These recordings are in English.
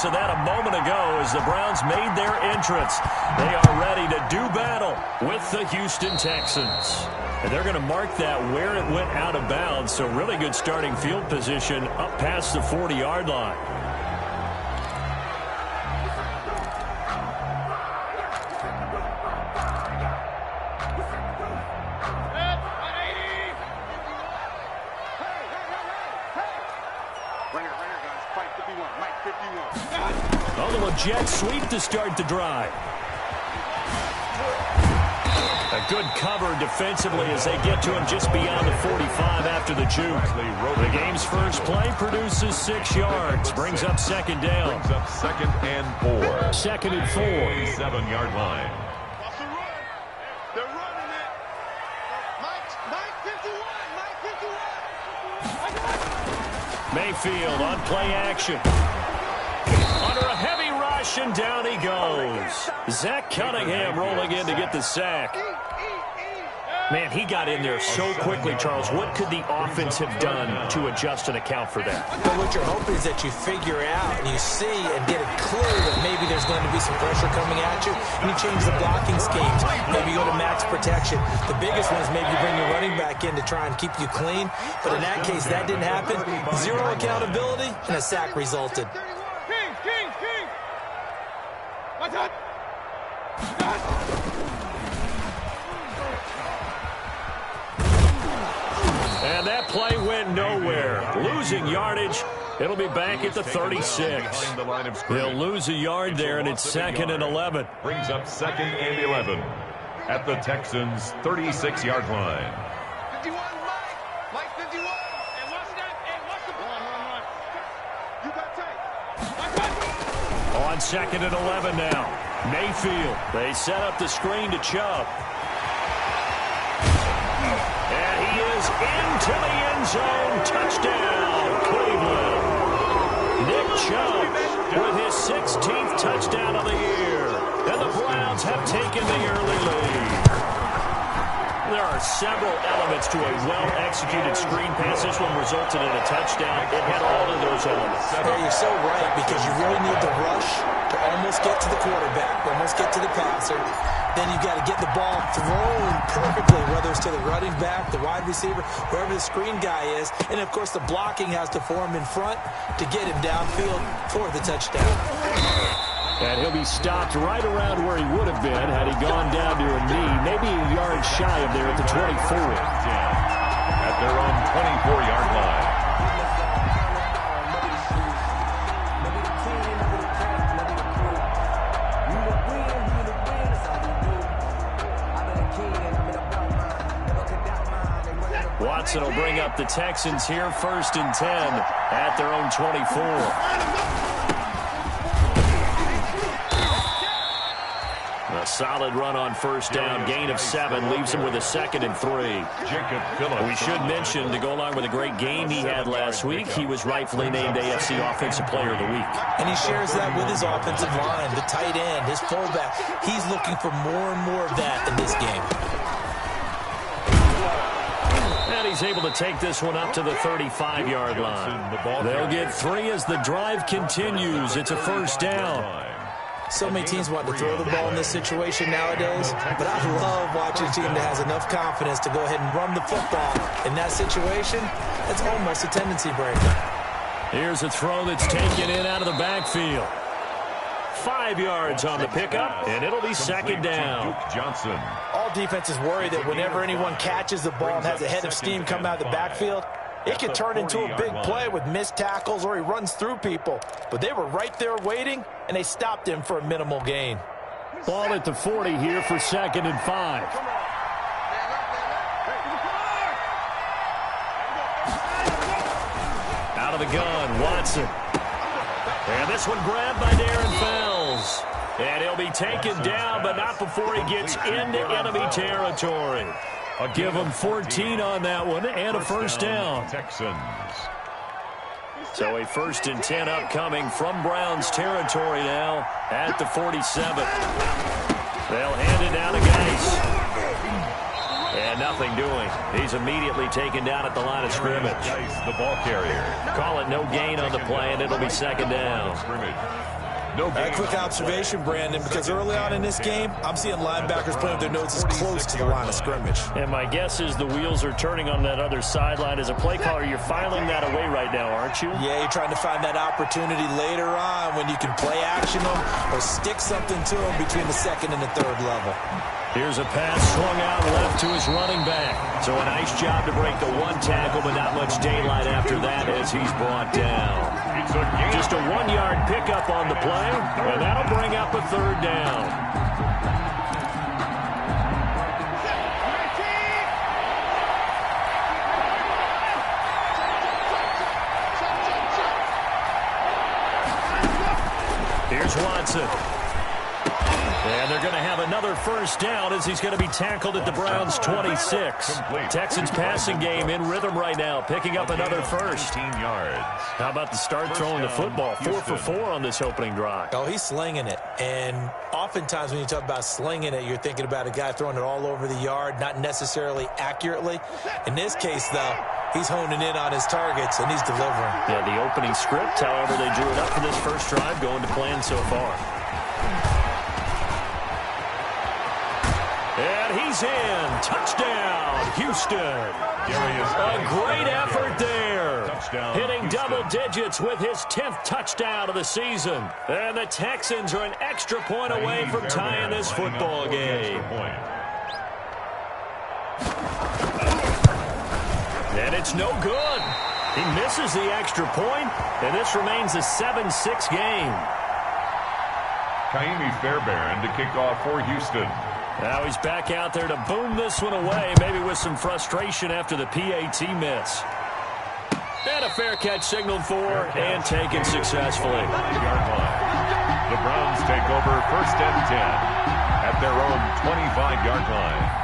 of that a moment ago as the Browns made their entrance. They are ready to do battle with the Houston Texans. And they're going to mark that where it went out of bounds, so really good starting field position up past the 40-yard line. Oh, the little jet sweep to start the drive. A good cover defensively as they get to him just beyond the 45 after the juke. The game's first play produces 6 yards. Brings up second down. Brings up second and 4. Second and 4. 7-yard line. They're running it. Mike 51. Mayfield on play action. Under a heavy rush, and down he goes. Zach Cunningham rolling in to get the sack. Man, he got in there so quickly, Charles. What could the offense have done to adjust and account for that? But what you're hoping is that you figure out and you see and get a clue that maybe there's going to be some pressure coming at you, and you change the blocking schemes. Maybe you go to max protection. The biggest one is maybe you bring your running back in to try and keep you clean. But in that case, that didn't happen. Zero accountability, and a sack resulted. And that play went nowhere. Losing yardage. It'll be back at the 36. They'll lose a yard there, and it's second and 11. Brings up second and 11 at the Texans' 36-yard line. 51, Mike 51. And what's that? And what's the run? You got tight. On second and 11 now. Mayfield. They set up the screen to Chubb. And he is into the end zone. Touchdown, Cleveland. Nick Chubb with his 16th touchdown of the year. And the Browns have taken the early lead. There are several elements to a well-executed screen pass. This one resulted in a touchdown. It had all of those elements. Yeah, you're so right, because you really need the rush to almost get to the quarterback, almost get to the passer. Then you've got to get the ball thrown perfectly, whether it's to the running back, the wide receiver, whoever the screen guy is. And, of course, the blocking has to form in front to get him downfield for the touchdown. And he'll be stopped right around where he would have been had he gone down to a knee, maybe a yard shy of there at the 24. At their own 24-yard line. Watson will bring up the Texans here, first and 10 at their own 24. A solid run on first down, gain of 7, leaves him with a second and 3. We should mention, to go along with a great game he had last week, he was rightfully named AFC Offensive Player of the Week. And he shares that with his offensive line, the tight end, his fullback. He's looking for more and more of that in this game. And he's able to take this one up to the 35-yard line. They'll get 3 as the drive continues. It's a first down. So many teams want to throw the ball in this situation nowadays, but I love watching a team that has enough confidence to go ahead and run the football. In that situation, it's almost a tendency breaker. Here's a throw that's taken in out of the backfield. 5 yards on the pickup, and it'll be second down. Johnson. All defenses worry that whenever anyone catches the ball and has a head of steam come out of the backfield, it could turn into a big play with missed tackles or he runs through people. But they were right there waiting, and they stopped him for a minimal gain. Ball at the 40 here for second and 5. Out of the gun, Watson. And this one grabbed by Darren Fells. And he'll be taken down, but not before he gets into enemy territory. I'll give him 14 on that one and a first down. Texans. So a first and 10 upcoming from Browns territory now at the 47. They'll hand it down to Geis. And nothing doing. He's immediately taken down at the line of scrimmage. The ball carrier. Call it no gain on the play, and it'll be second down. A quick observation, Brandon, because early on in this game, I'm seeing linebackers playing with their noses close to the line of scrimmage. And my guess is the wheels are turning on that other sideline. As a play caller, you're filing that away right now, aren't you? Yeah, you're trying to find that opportunity later on when you can play action them or stick something to them between the second and the third level. Here's a pass swung out left to his running back. So a nice job to break the one tackle, but not much daylight after that as he's brought down. Just a 1-yard pickup on the play, and that'll bring up a third down. Here's Watson. And they're going to have another first down as he's going to be tackled at the Browns' 26. Texans passing game in rhythm right now, picking up another first. 18 yards. How about the start throwing the football? 4 for 4 on this opening drive. Oh, he's slinging it. And oftentimes when you talk about slinging it, you're thinking about a guy throwing it all over the yard, not necessarily accurately. In this case, though, he's honing in on his targets, and he's delivering. Yeah, the opening script, however, they drew it up for this first drive, going to plan so far. And he's in. Touchdown, Houston. A great effort there. Touchdown, hitting Houston. double digits with his 10th touchdown of the season. And the Texans are an extra point away from tying this football game. And it's no good. He misses the extra point, and this remains a 7-6 game. Kaimi Fairbairn to kick off for Houston. Now he's back out there to boom this one away, maybe with some frustration after the PAT miss. And a fair catch signaled for and taken successfully. The Browns take over 1st and 10 at their own 25-yard line.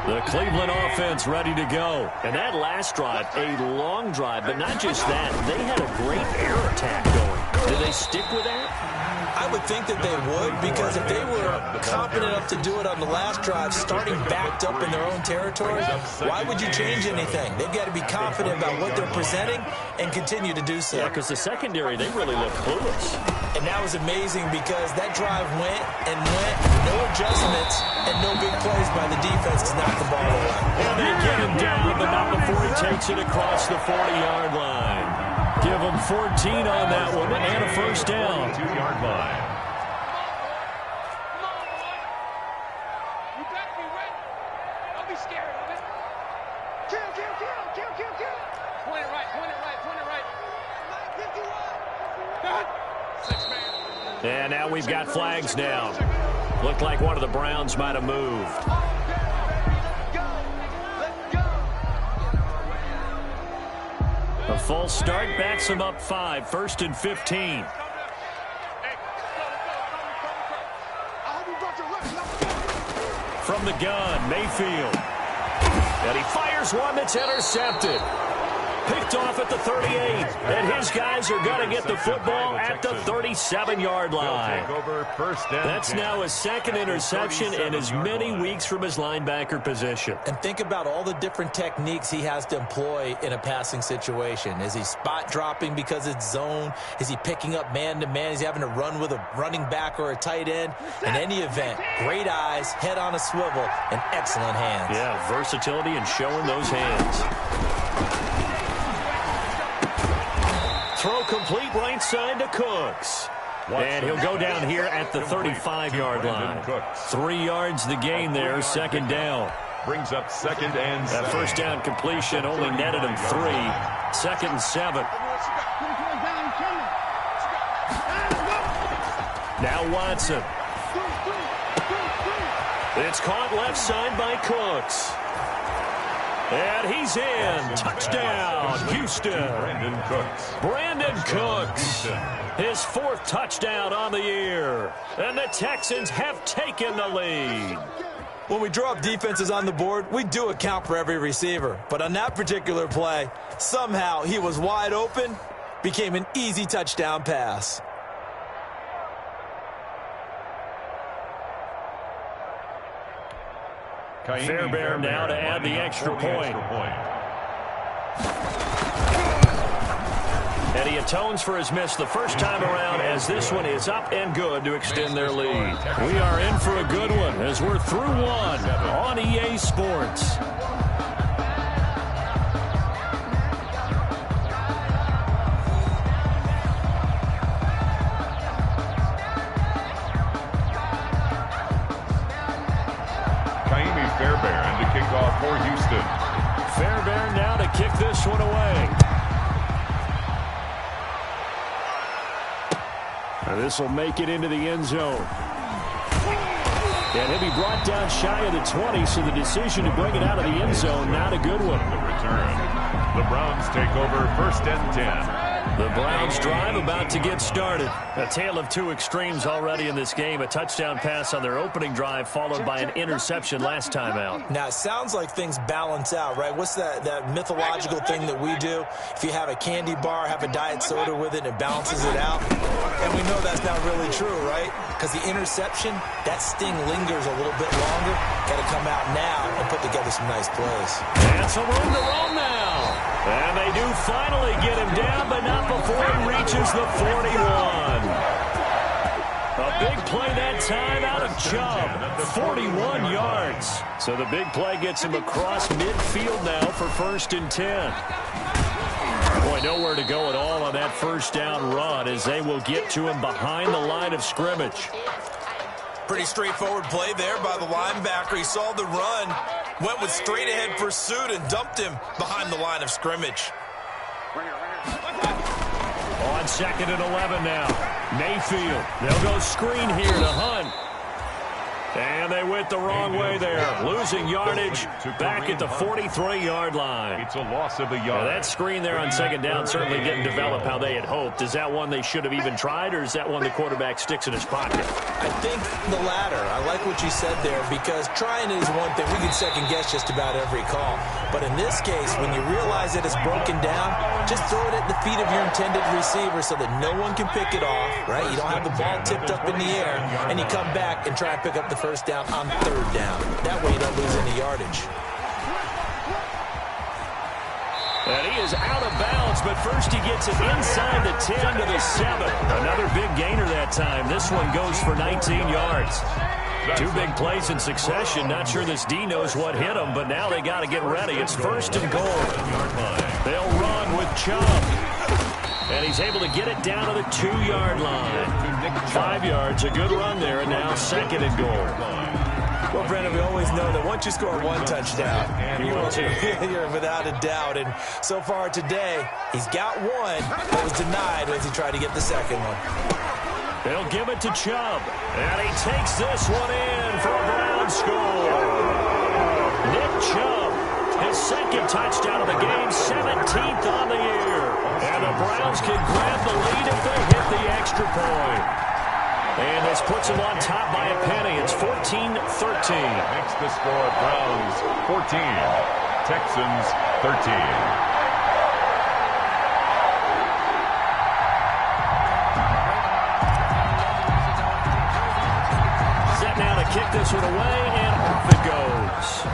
The Cleveland offense ready to go. And that last drive, a long drive, but not just that. They had a great air attack going. Did they stick with that? I would think that they would, because if they were confident enough to do it on the last drive, starting backed up in their own territory, why would you change anything? They've got to be confident about what they're presenting and continue to do so. Yeah, because the secondary, they really look clueless. And that was amazing because that drive went and went, no adjustments and no big plays by the defense to knock the ball away. And they get him down, but not before he takes it across the 40-yard line. Give him 14 on that one and a first down. 2-yard line. You better be ready. Don't be scared of it. Kill. Point it right. God. 6 man. And now we've got flags down. Looked like one of the Browns might have moved. A false start backs him up 5, 1st and 15. From the gun, Mayfield. And he fires one that's intercepted. Picked off at the 38. And his guys are going to get the football at the 37-yard line. That's now his 2nd interception in as many weeks from his linebacker position. And think about all the different techniques he has to employ in a passing situation. Is he spot dropping because it's zone? Is he picking up man-to-man? Is he having to run with a running back or a tight end? In any event, great eyes, head on a swivel, and excellent hands. Yeah, versatility and showing those hands. Throw complete right side to Cooks. And he'll go down here at the 35-yard line. 3 yards the gain there, 2nd down. Brings up 2nd and 7. That first down completion only netted him 3. 2nd and 7. Now Watson. It's caught left side by Cooks. And he's in. Touchdown, Houston. Brandon Cooks. His 4th touchdown on the year. And the Texans have taken the lead. When we draw up defenses on the board, we do account for every receiver. But on that particular play, somehow he was wide open, became an easy touchdown pass. Fairbairn now to add the extra point. And he atones for his miss the first time around, as this one is up and good to extend their lead. We are in for a good one as we're through one on EA Sports. Fairbairn to kick off for Houston. Fairbairn now to kick this one away. This will make it into the end zone. And he'll be brought down shy of the 20, so the decision to bring it out of the end zone, not a good one. The return. The Browns take over 1st and 10. The Browns drive about to get started. A tale of two extremes already in this game. A touchdown pass on their opening drive followed by an interception last time out. Now, it sounds like things balance out, right? What's that mythological thing that we do? If you have a candy bar, have a diet soda with it, and it balances it out. And we know that's not really true, right? Because the interception, that sting lingers a little bit longer. Got to come out now and put together some nice plays. And some room to roam now. And they do finally get him down, but not before he reaches the 41. A big play that time out of Chubb. 41 yards. So the big play gets him across midfield now for 1st and 10. Boy, nowhere to go at all on that first down run as they will get to him behind the line of scrimmage. Pretty straightforward play there by the linebacker. He saw the run, went with straight-ahead pursuit, and dumped him behind the line of scrimmage. On 2nd and 11 now. Mayfield. They'll go screen here to Hunt. And they went the wrong way there. Losing yardage back at the 43-yard line. It's a loss of a yard. Now that screen there on 2nd down certainly didn't develop how they had hoped. Is that one they should have even tried, or is that one the quarterback sticks in his pocket? I think the latter. I like what you said there, because trying is one thing. We can second-guess just about every call. But in this case, when you realize that it's broken down, just throw it at the feet of your intended receiver so that no one can pick it off, right? You don't have the ball tipped up in the air, and you come back and try and pick up the first down on 3rd down. That way you don't lose any yardage. And he is out of bounds, but first he gets it inside the 10 to the 7. Another big gainer that time. This one goes for 19 yards. Two big plays in succession. Not sure this D knows what hit him, but now they got to get ready. It's 1st and goal. They'll run with Chubb. And he's able to get it down to the 2-yard line. 5 yards, a good run there, and now 2nd and goal. Well, Brendan, we always know that once you score one touchdown, you're without a doubt. And so far today, he's got one, but was denied as he tried to get the second one. They'll give it to Chubb. And he takes this one in for a Brown score. Nick Chubb, his 2nd touchdown of the game, 17th on the year. And the Browns can grab the lead if they hit the extra point. And this puts them on top by a penny. It's 14-13. Makes the score Browns 14, Texans 13. Kick this one away, and off it goes.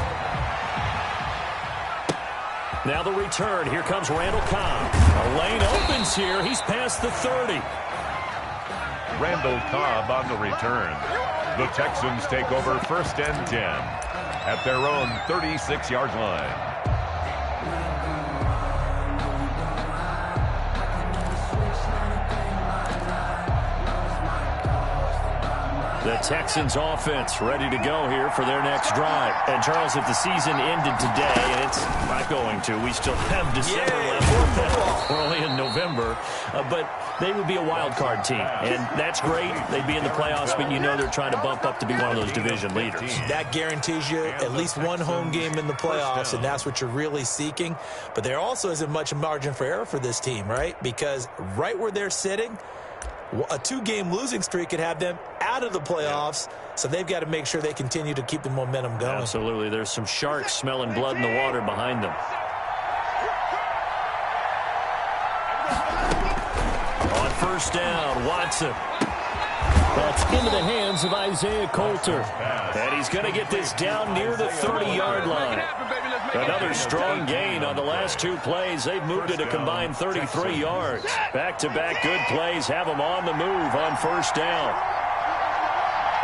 Now the return. Here comes Randall Cobb. A lane opens here. He's past the 30. Randall Cobb on the return. The Texans take over 1st and 10 at their own 36-yard line. The Texans offense ready to go here for their next drive. And, Charles, if the season ended today, and it's not going to, we still have December left. We're only in November. But they would be a wild card team. And that's great. They'd be in the playoffs, but you know they're trying to bump up to be one of those division leaders. That guarantees you at least one home game in the playoffs, and that's what you're really seeking. But there also isn't much margin for error for this team, right? Because right where they're sitting, a 2-game losing streak could have them out of the playoffs, so they've got to make sure they continue to keep the momentum going. Absolutely. There's some sharks smelling blood in the water behind them. On 1st down, Watson. That's into the hands of Isaiah Coulter. And he's going to get this down near the 30-yard line. Another strong gain on the last two plays. They've moved it a combined 33 yards. Back-to-back good plays have them on the move on first down.